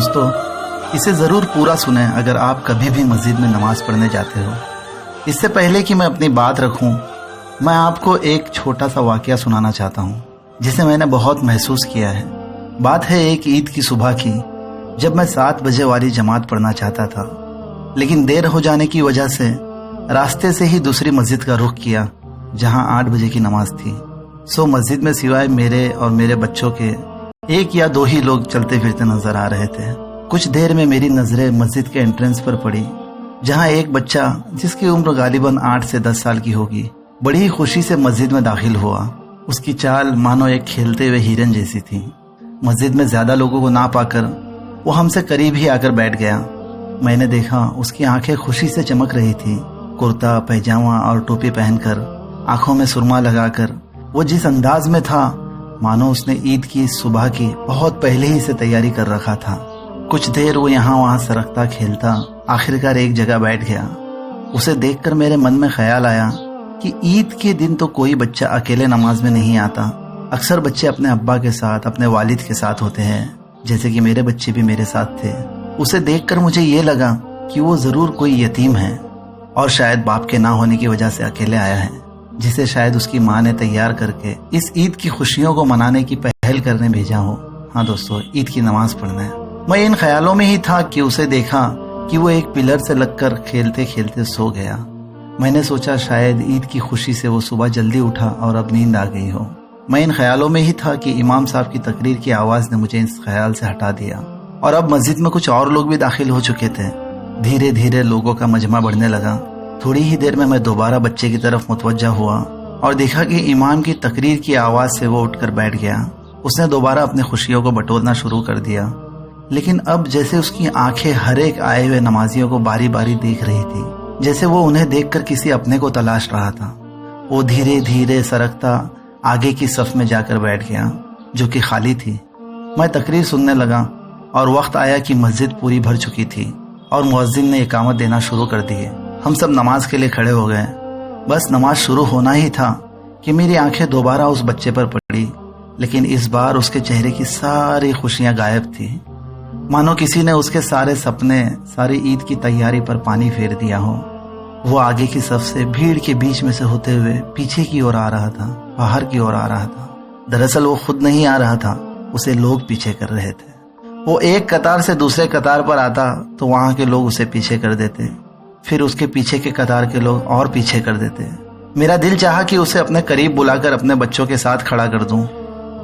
دوستو، اسے ضرور پورا سنیں اگر آپ کبھی بھی مسجد میں نماز پڑھنے جاتے ہو۔ اس سے پہلے کہ میں اپنی بات رکھوں، میں آپ کو ایک چھوٹا سا واقعہ سنانا چاہتا ہوں جسے میں نے بہت محسوس کیا ہے۔ بات ہے ایک عید کی صبح کی، جب میں 7 بجے والی جماعت پڑھنا چاہتا تھا، لیکن دیر ہو جانے کی وجہ سے راستے سے ہی دوسری مسجد کا رخ کیا جہاں 8 بجے کی نماز تھی۔ مسجد میں سوائے میرے اور میرے بچوں کے 1 یا 2 ہی لوگ چلتے پھرتے نظر آ رہے تھے۔ کچھ دیر میں میری نظریں مسجد کے انٹرنس پر پڑی، جہاں ایک بچہ جس کی عمر غالباً 8 سے 10 سال کی ہوگی بڑی خوشی سے مسجد میں داخل ہوا۔ اس کی چال مانو ایک کھیلتے ہوئے ہرن جیسی تھی۔ مسجد میں زیادہ لوگوں کو نہ پا کر وہ ہم سے قریب ہی آ کر بیٹھ گیا۔ میں نے دیکھا اس کی آنکھیں خوشی سے چمک رہی تھی۔ کرتا پیجامہ اور ٹوپی پہن کر، آنکھوں میں سرما لگا کر وہ جس انداز میں تھا مانو اس نے عید کی صبح کی بہت پہلے ہی سے تیاری کر رکھا تھا۔ کچھ دیر وہ یہاں وہاں سرکتا کھیلتا آخرکار ایک جگہ بیٹھ گیا۔ اسے دیکھ کر میرے من میں خیال آیا کہ عید کے دن تو کوئی بچہ اکیلے نماز میں نہیں آتا، اکثر بچے اپنے ابا کے ساتھ، اپنے والد کے ساتھ ہوتے ہیں، جیسے کہ میرے بچے بھی میرے ساتھ تھے۔ اسے دیکھ کر مجھے یہ لگا کہ وہ ضرور کوئی یتیم ہے اور شاید باپ کے نہ ہونے کی وجہ سے اکیلے آیا ہے، جسے شاید اس کی ماں نے تیار کر کے اس عید کی خوشیوں کو منانے کی پہل کرنے بھیجا ہو۔ ہاں دوستو، عید کی نماز پڑھنا ہے۔ میں ان خیالوں میں ہی تھا کہ اسے دیکھا کہ وہ ایک پلر سے لگ کر کھیلتے کھیلتے سو گیا۔ میں نے سوچا شاید عید کی خوشی سے وہ صبح جلدی اٹھا اور اب نیند آ گئی ہو۔ میں ان خیالوں میں ہی تھا کہ امام صاحب کی تقریر کی آواز نے مجھے اس خیال سے ہٹا دیا، اور اب مسجد میں کچھ اور لوگ بھی داخل ہو چکے تھے۔ دھیرے دھیرے لوگوں کا مجمع بڑھنے لگا۔ تھوڑی ہی دیر میں دوبارہ بچے کی طرف متوجہ ہوا اور دیکھا کہ امام کی تقریر کی آواز سے وہ اٹھ کر بیٹھ گیا۔ اس نے دوبارہ اپنی خوشیوں کو بٹورنا شروع کر دیا، لیکن اب جیسے اس کی آنکھیں ہر ایک آئے ہوئے نمازیوں کو باری باری دیکھ رہی تھی، جیسے وہ انہیں دیکھ کر کسی اپنے کو تلاش رہا تھا۔ وہ دھیرے دھیرے سرکتا آگے کی صف میں جا کر بیٹھ گیا جو کہ خالی تھی۔ میں تقریر سننے لگا اور وقت آیا کہ مسجد پوری بھر چکی تھی اور مؤذن نے اقامت دینا شروع کر دیے۔ ہم سب نماز کے لیے کھڑے ہو گئے۔ بس نماز شروع ہونا ہی تھا کہ میری آنکھیں دوبارہ اس بچے پر پڑی، لیکن اس بار اس کے چہرے کی ساری خوشیاں غائب تھی، مانو کسی نے اس کے سارے سپنے، ساری عید کی تیاری پر پانی پھیر دیا ہو۔ وہ آگے کی صف سے بھیڑ کے بیچ میں سے ہوتے ہوئے پیچھے کی اور آ رہا تھا، باہر کی اور آ رہا تھا۔ دراصل وہ خود نہیں آ رہا تھا، اسے لوگ پیچھے کر رہے تھے۔ وہ ایک قطار سے دوسرے قطار پر آتا تو وہاں کے لوگ اسے پیچھے کر دیتے، پھر اس کے پیچھے کے قطار کے لوگ اور پیچھے کر دیتے۔ میرا دل چاہا کہ اسے اپنے قریب بلا کر اپنے بچوں کے ساتھ کھڑا کر دوں،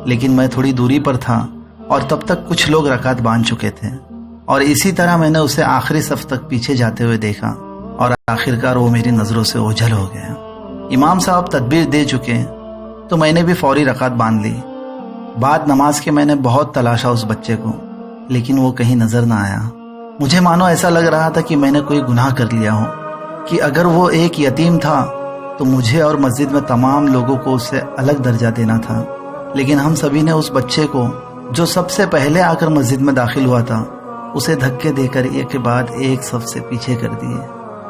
لیکن میں تھوڑی دوری پر تھا اور تب تک کچھ لوگ رکعت باندھ چکے تھے، اور اسی طرح میں نے اسے آخری صف تک پیچھے جاتے ہوئے دیکھا اور آخرکار وہ میری نظروں سے اوجھل ہو گیا۔ امام صاحب تدبیر دے چکے تو میں نے بھی فوری رکعت باندھ لی۔ بعد نماز کے میں نے بہت تلاشا اس بچے کو، لیکن وہ کہیں نظر نہ آیا۔ مجھے مانو ایسا لگ رہا تھا کہ میں نے کوئی گناہ کر لیا ہو، کہ اگر وہ ایک یتیم تھا تو مجھے اور مسجد میں تمام لوگوں کو اس سے الگ درجہ دینا تھا، لیکن ہم سبھی نے اس بچے کو جو سب سے پہلے آ کر مسجد میں داخل ہوا تھا اسے دھکے دے کر ایک کے بعد ایک صف سے پیچھے کر دیے۔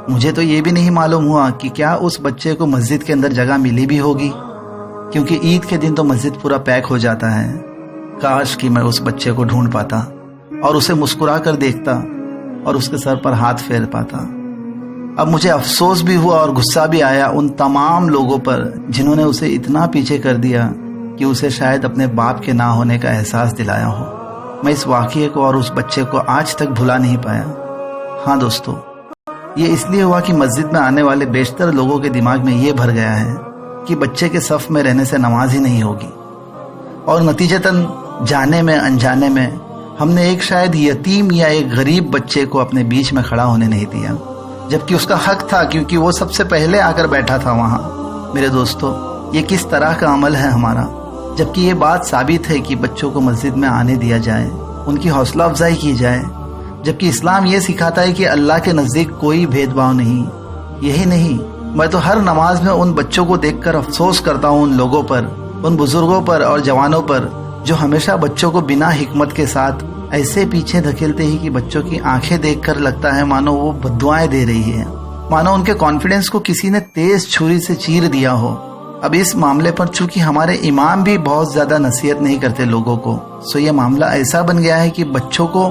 مجھے تو یہ بھی نہیں معلوم ہوا کہ کیا اس بچے کو مسجد کے اندر جگہ ملی بھی ہوگی، کیونکہ عید کے دن تو مسجد پورا پیک ہو جاتا ہے۔ کاش کہ میں اس بچے کو ڈھونڈ پاتا اور اسے مسکرا کر دیکھتا اور اس کے سر پر ہاتھ پھیر پاتا۔ اب مجھے افسوس بھی ہوا اور غصہ بھی آیا ان تمام لوگوں پر جنہوں نے اسے اتنا پیچھے کر دیا کہ اسے شاید اپنے باپ کے نہ ہونے کا احساس دلایا ہو۔ میں اس واقعے کو اور اس بچے کو آج تک بھلا نہیں پایا۔ ہاں دوستو، یہ اس لیے ہوا کہ مسجد میں آنے والے بیشتر لوگوں کے دماغ میں یہ بھر گیا ہے کہ بچے کے صف میں رہنے سے نماز ہی نہیں ہوگی، اور نتیجتاً جانے میں انجانے میں ہم نے ایک شاید یتیم یا ایک غریب بچے کو اپنے بیچ میں کھڑا ہونے نہیں دیا، جبکہ اس کا حق تھا کیونکہ وہ سب سے پہلے آ کر بیٹھا تھا وہاں۔ میرے دوستو، یہ کس طرح کا عمل ہے ہمارا، جبکہ یہ بات ثابت ہے کہ بچوں کو مسجد میں آنے دیا جائے، ان کی حوصلہ افزائی کی جائے، جبکہ اسلام یہ سکھاتا ہے کہ اللہ کے نزدیک کوئی بھید بھاؤ نہیں۔ یہی نہیں، میں تو ہر نماز میں ان بچوں کو دیکھ کر افسوس کرتا ہوں، ان لوگوں پر، ان بزرگوں پر اور جوانوں پر جو ہمیشہ بچوں کو بنا حکمت کے ساتھ ایسے پیچھے دھکیلتے ہی کہ بچوں کی آنکھیں دیکھ کر لگتا ہے مانو وہ بددعائیں دے رہی ہے، مانو ان کے کانفیڈنس کو کسی نے تیز چھری سے چیر دیا ہو۔ اب اس معاملے پر چونکہ ہمارے امام بھی بہت زیادہ نصیحت نہیں کرتے لوگوں کو، سو یہ معاملہ ایسا بن گیا ہے کہ بچوں کو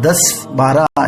10, 12,